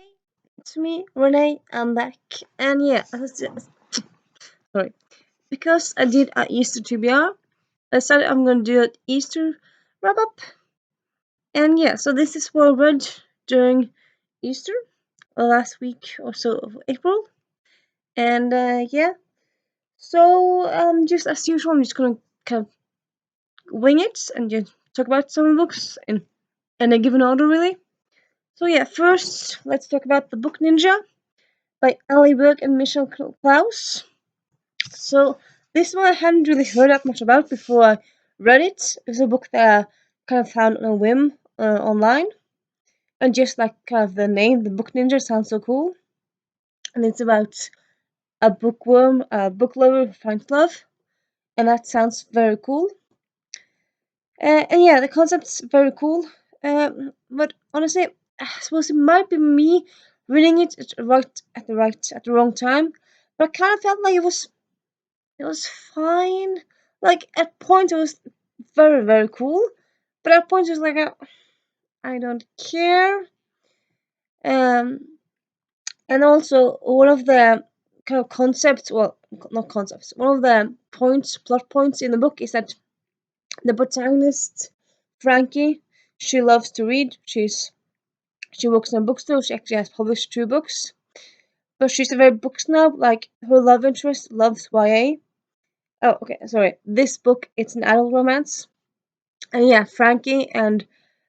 Hey, it's me, Renee. I'm back, and yeah, sorry. Because I did a Easter TBR, I decided I'm gonna do an Easter wrap up, and yeah, so this is what I read during Easter, last week or so of April, and yeah. So just as usual, I'm just gonna kind of wing it and just talk about some books in a given order, really. So yeah, first let's talk about the Book Ninja by Ali Berg and Michelle Klaus. So this one I hadn't really heard that much about before I read it. It was a book that I kind of found on a whim online, and just like kind of the name, the Book Ninja, sounds so cool. And it's about a bookworm, a book lover who finds love, and that sounds very cool. And yeah, the concept's very cool. But honestly, I suppose it might be me reading it at the wrong time. But I kind of felt like it was fine. Like at points it was very very cool, but at points it was like I don't care. Um, and also one of the kind of concepts, well, not concepts. One of the plot points in the book is that the protagonist Frankie, she loves to read. She works in a bookstore. She actually has published 2 books, but she's a very book snob. Like her love interest loves YA. Oh, okay, sorry. This book, it's an adult romance. And yeah, Frankie and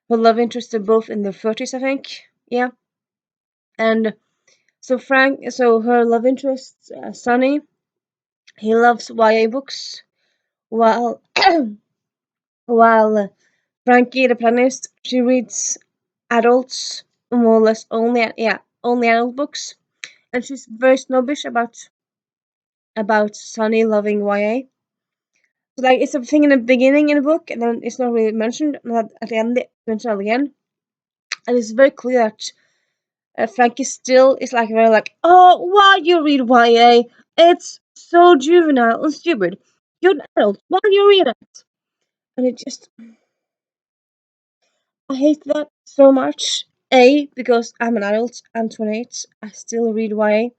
her love interest are both in their 30s, I think. Yeah. And so her love interest, Sonny, he loves YA books, while while Frankie, the pianist, she reads adults, more or less only adult books, and she's very snobbish about Sonny loving YA. So like it's a thing in the beginning in the book, and then it's not really mentioned. And at the end, it's mentioned again, and it's very clear that Frankie still is like very like, oh, why you read YA? It's so juvenile and stupid. You're an adult. Why do you read it? And it just, I hate that so much. A, because I'm an adult. I'm 28. I still read YA.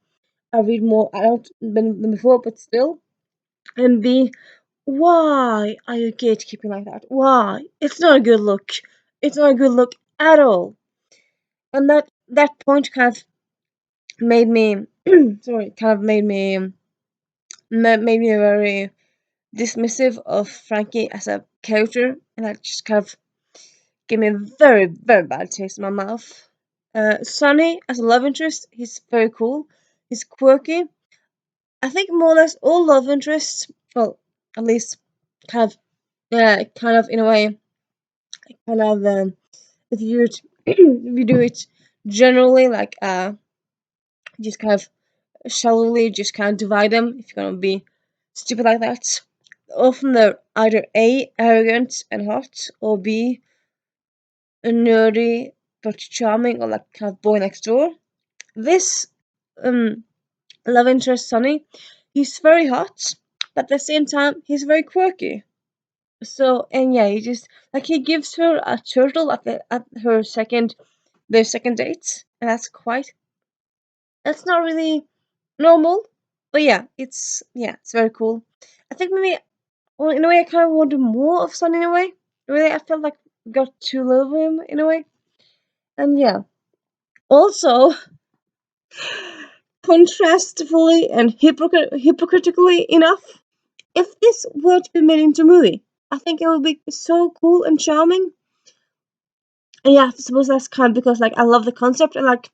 I read more adult than before, but still. And B, why are you gatekeeping like that? Why? It's not a good look. It's not a good look at all. And that point kind of made me sorry, kind of made me very dismissive of Frankie as a character, and that just kind of gave me a very, very bad taste in my mouth. Sonny, as a love interest, he's very cool. He's quirky. I think more or less all love interests, well, at least kind of, yeah, kind of in a way, kind of, if you if you do it generally, like, just kind of shallowly, just kind of divide them if you're gonna be stupid like that. Often they're either A, arrogant and hot, or B, nerdy but charming, or like kind of boy next door. This um love interest Sonny, he's very hot, but at the same time he's very quirky. So and yeah, he just like he gives her a turtle at their second date, and that's not really normal. But yeah, it's very cool. I think maybe, well, in a way, I kind of wanted more of Sun in a way. Really, I felt like I got too little of him in a way. And yeah, also, contrastively and hypocritically enough, if this were to be made into a movie, I think it would be so cool and charming. And yeah, I suppose that's kind of because like I love the concept, and like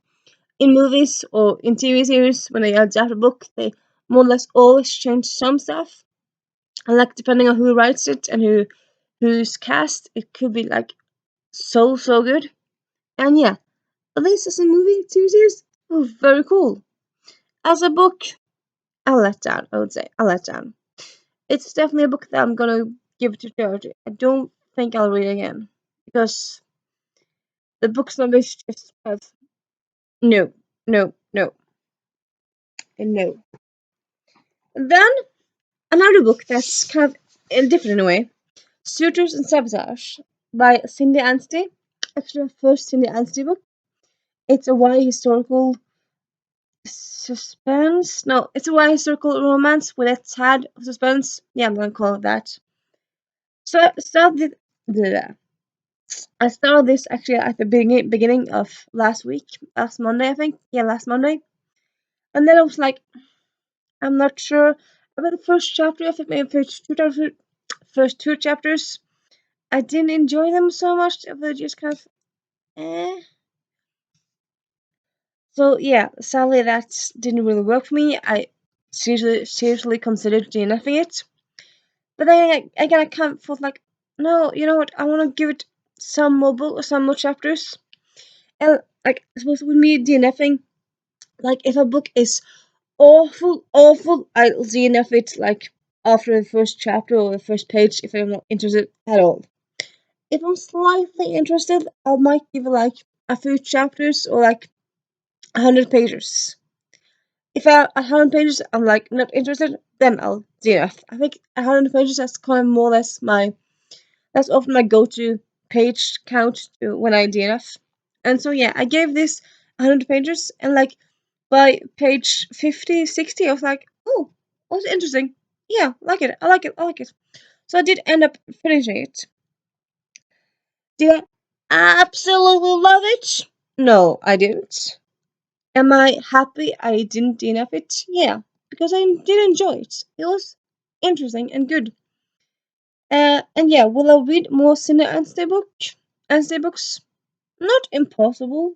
in movies or in TV series when they adapt a book, they more or less always change some stuff. And like depending on who writes it and who's cast, it could be like so good. And yeah, this as a movie series, oh, very cool. As a book, a letdown. I would say a letdown. It's definitely a book that I'm gonna give to charity. I don't think I'll read again because the book's numbers just have no, no, no, and no. And then another book that's kind of different in a way, Suitors and Sabotage by Cindy Anstey. Actually, my first Cindy Anstey book. It's a YA historical suspense. No, it's a YA historical romance with a tad of suspense. Yeah, I'm gonna call it that. So I started this actually at the beginning of last week, last Monday, I think. Yeah, last Monday. And then I was like, I'm not sure about the first chapter. I think maybe first two chapters. I didn't enjoy them so much. They just kind of eh. So yeah, sadly that didn't really work for me. I seriously considered DNFing it, but then again I kind of felt like, no, you know what? I want to give it some more some more chapters. And like I suppose with me DNFing, like if a book is awful, I'll DNF it like after the first chapter or the first page if I'm not interested at all. If I'm slightly interested, I might give it like a few chapters or like 100 pages. If I 100 pages I'm like not interested, then I'll DNF. I think 100 pages that's kind of more or less that's often my go-to page count to when I DNF. And so yeah, I gave this 100 pages, and like by page 50, 60, I was like, oh, that's interesting. Yeah, I like it. So I did end up finishing it. Did I absolutely love it? No, I didn't. Am I happy I didn't DNF it? Yeah, because I did enjoy it. It was interesting and good. And yeah, will I read more Cine and stay books? Not impossible.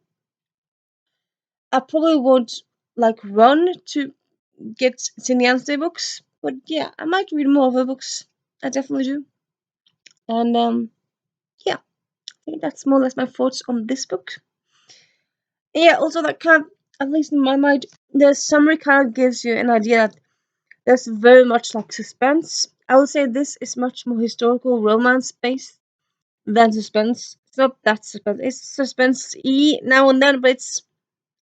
I probably won't like run to get Cine and stay books, but yeah, I might read more of her books. I definitely do. And yeah, I think that's more or less my thoughts on this book. Yeah, also that kind of, at least in my mind, the summary kind of gives you an idea that there's very much like suspense. I would say this is much more historical romance based than suspense. It's not that suspense. It's suspense-y now and then, but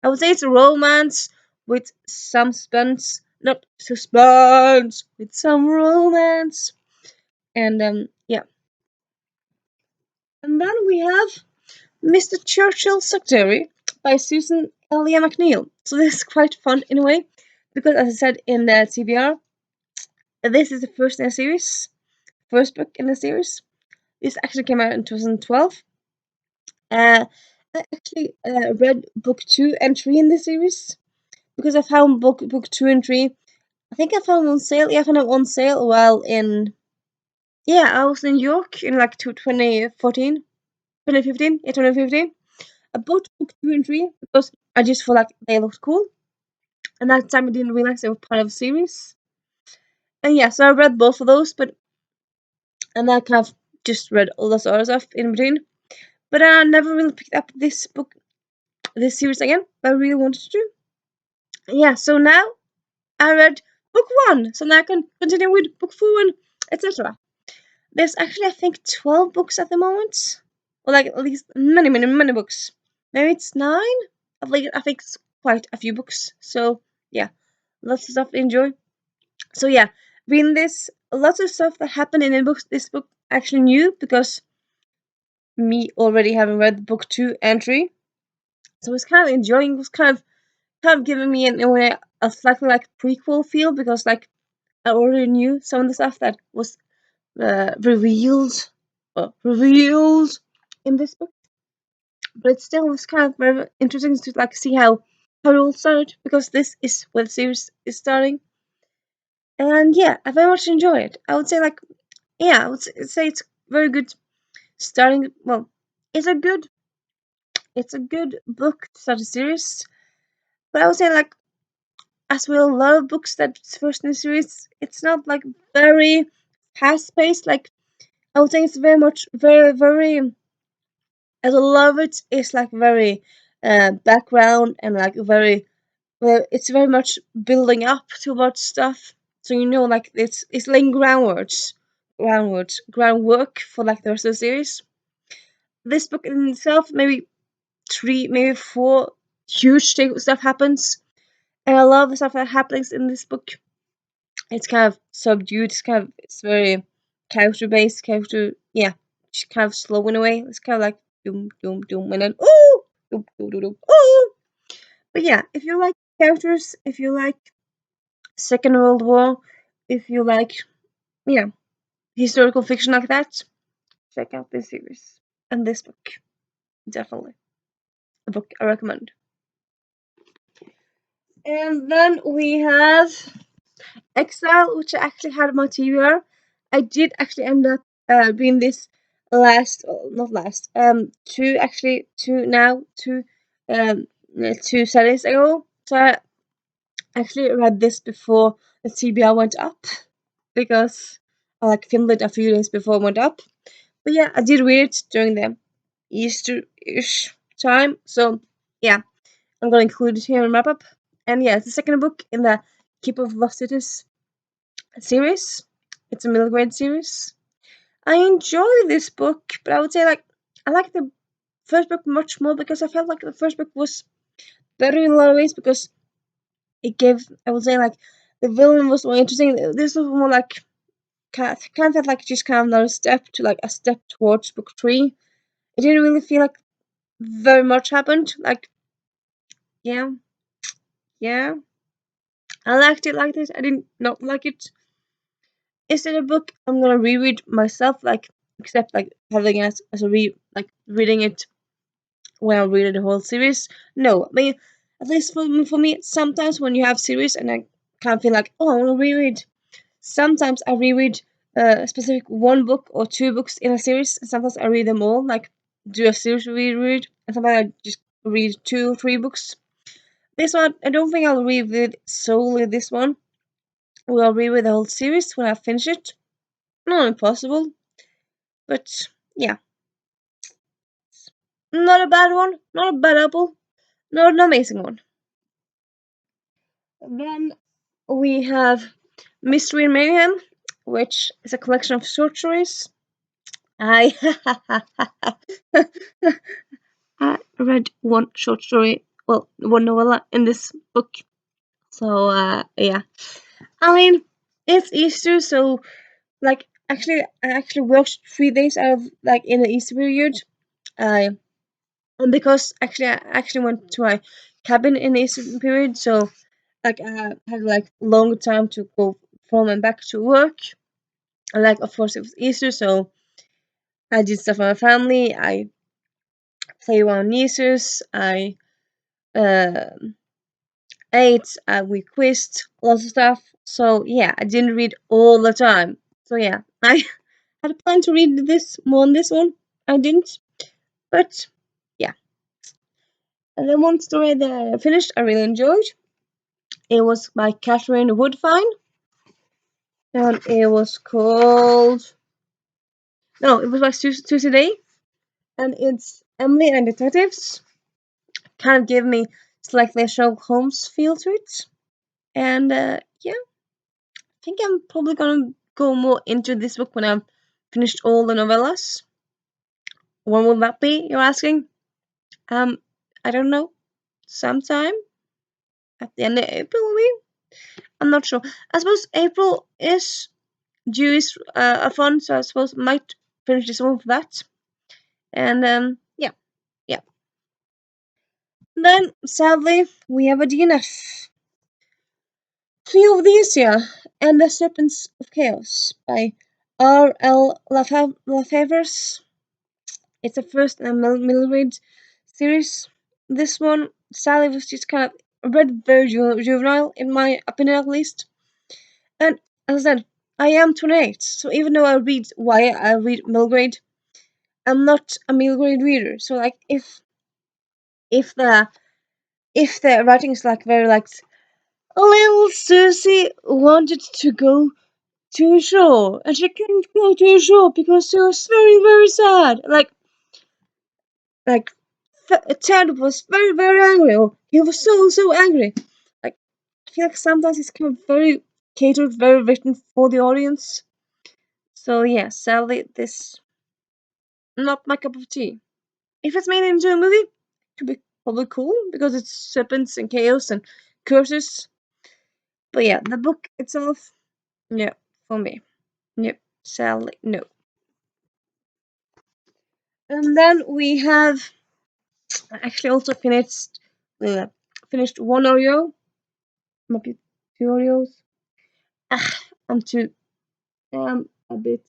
I would say it's a romance with some suspense, not suspense with some romance. And yeah. And then we have Mr. Churchill's Secretary by Susan Elia McNeill. So this is quite fun in a way, because as I said in the TBR, this is the first in a series, first book in the series. This actually came out in 2012. I actually read book 2 and 3 in this series, because I found book 2 and 3. I think I found them on sale. Yeah, I found them on sale while in. Yeah, I was in New York in like 2014, 2015. Yeah, 2015. I bought book 2 and 3 because I just felt like they looked cool. And at the time I didn't realize they were part of a series. And yeah, so I read both of those, but and I kind of just read all the other stuff in between. But I never really picked up this series again. But I really wanted to do. Yeah, so now I read book 1, so now I can continue with book 4 and etc. There's actually I think 12 books at the moment, or like at least many books. Maybe it's 9. I think it's quite a few books. So yeah, lots of stuff to enjoy. So yeah, reading this, lots of stuff that happened in the books. This book actually new because me already having read book 2 and 3, so it's kind of enjoying. It was kind of giving me in a way a slightly like prequel feel, because like I already knew some of the stuff that was revealed in this book, but it still was kind of very interesting to like see how it all started, because this is where the series is starting. And yeah, I very much enjoy it. I would say like, yeah, I would say it's very good starting. Well, it's a good it's a good book to start a series, but I would say like, as with a lot of books that's first in the series, it's not like very fast paced. Like I would say it's very much very, as a lot of it is like very background and like very, well, it's very much building up to about stuff. So you know, like it's laying groundwork for like the rest of the series. This book in itself, maybe 3, maybe 4 huge stuff happens, and I love the stuff that happens in this book. It's kind of subdued. It's very character based, yeah, just kind of slow in a way. It's kind of like doom, doom, doom, and then ooh, Doop, doop, doop, doop. Ooh! But yeah, if you like characters, if you like Second World War, if you like, yeah, historical fiction like that, check out this series and this book. Definitely a book I recommend. And then we have Exile, which I actually had on my TBR. I did actually end up reading this last, not last, two Saturdays ago. So I actually read this before the TBR went up because I like filmed it a few days before it went up. But yeah, I did read it during the Easter-ish time. So yeah, I'm gonna include it here in wrap up. And yeah, it's the second book in the Keep of Lost Cities series. It's a middle grade series. I enjoy this book, but I would say like I like the first book much more because I felt like the first book was better in a lot of ways because it gave, I would say, like the villain was more interesting. This was more like kind of like just kind of another step to like a step towards book three. It didn't really feel like very much happened. Like yeah, yeah, I liked it like this. I didn't not like it. Is it a book I'm gonna reread myself? Like except like having it as a reading it when I read the whole series. No, I mean at least for me, sometimes when you have series and I can't feel like, oh, I want to reread. Sometimes I reread a specific one book or two books in a series, and sometimes I read them all, like do a series reread, and sometimes I just read 2 or 3 books. This one, I don't think I'll reread solely this one. We'll reread the whole series when I finish it. Not impossible, but yeah, not a bad one, not a bad apple, not an amazing one. Then we have Mystery and Mayhem, which is a collection of short stories. I I read one short story, well, one novella in this book. So yeah, I mean it's Easter, so like I actually worked 3 days out of like in the Easter period. I and because I actually went to my cabin in the Easter period, so like I had like longer time to go from and back to work. And like of course it was Easter, so I did stuff with my family. I played around nieces. I uh, ate. We quizzed lots of stuff. So yeah, I didn't read all the time. So yeah, I had planned to read this more on this one. I didn't, but yeah. And then one story that I finished, I really enjoyed. It was by Catherine Woodfine, and it was called. No, it was by Susie Day, and it's Emily and Detectives. Kind of gave me slightly a Sherlock Holmes feel to it, and yeah, I think I'm probably gonna go more into this book when I've finished all the novellas. When will that be? You're asking. I don't know. Sometime at the end of April, maybe. I'm not sure. I suppose April is Jewish a fun, so I suppose I might finish this one for that. And yeah, yeah. Then sadly we have a DNF. Few of these, yeah, and the Serpents of Chaos by R.L. Lefebvre's. It's the first in a Milgrade series. This one, sadly, was just kind of read very juvenile, in my opinion at least. And as I said, I am 28, so even though I read Milgrade, I'm not a Milgrade reader. So like, if the if the writing is like very like little Susie wanted to go to a show and she couldn't go to a show because she was very very sad, like Ted was very, very angry. Or he was so, so angry. Like, I feel like sometimes it's kind of very catered, very written for the audience. So, yeah, sadly, this not my cup of tea. If it's made into a movie, it could be probably cool because it's serpents and chaos and curses. But yeah, the book itself, yeah, for me. Yep, sadly, no. And then we have I actually also finished one Oreo, maybe two Oreos. I'm too a bit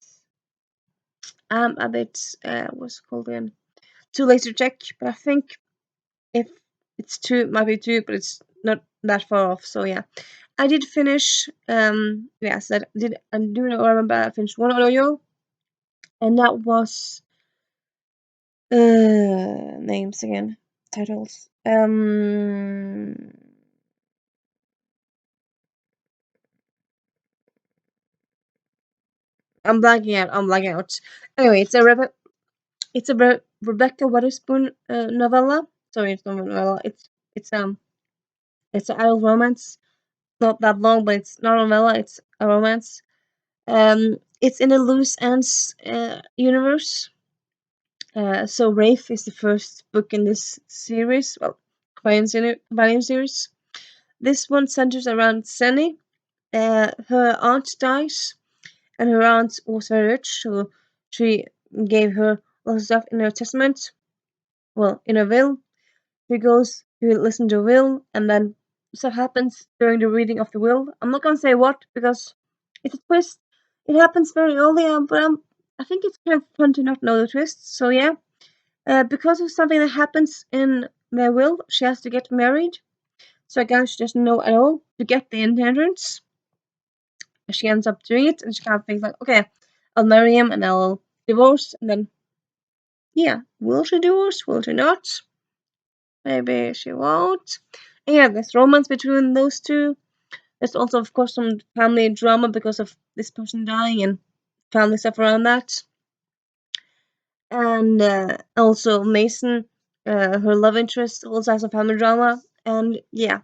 what's it called again? Too late to check, but I think if it's two, might be two, but it's not that far off. So yeah, I did finish. Yes, I do not remember. I finished one Oreo, and that was names again, titles. I'm blanking out. I'm blanking out. Anyway, it's a Rebecca Weatherspoon novella. Sorry, it's not a novella. It's an adult romance. Not that long, but it's not a novella. It's a romance. It's in the loose ends universe. So Rafe is the first book in this series. Well, companion series. This one centers around Senny. Her aunt dies, and her aunt was very rich, so she gave her lots of stuff in her testament. Well, in her will. She goes to listen to a will, and then stuff happens during the reading of the will. I'm not gonna say what because it's a twist. It happens very early on, but I think it's kind of fun to not know the twist. So yeah, because of something that happens in their will, she has to get married. So a guy she doesn't know at all to get the inheritance. She ends up doing it, and she kind of thinks like, okay, I'll marry him and I'll divorce, and then yeah, will she divorce? Will she not? Maybe she won't. And yeah, there's romance between those two. There's also, of course, some family drama because of this person dying and family stuff around that. And also Mason, her love interest, also has some family drama. And yeah,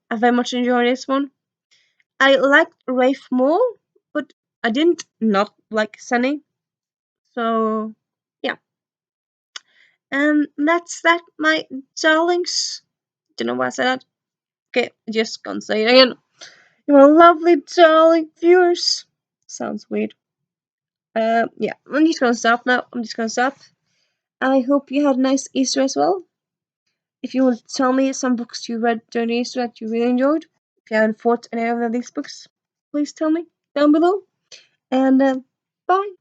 I very much enjoyed this one. I liked Rafe more, but I didn't not like Sunny. So yeah, and that's that, my darlings. Don't know why I said that. Okay, just gonna say it again. You're lovely, darling viewers. Sounds weird. Yeah, I'm just gonna stop now. I'm just gonna stop. I hope you had a nice Easter as well. If you want to tell me some books you read during Easter that you really enjoyed, if you haven't fought any of these books, please tell me down below. And bye.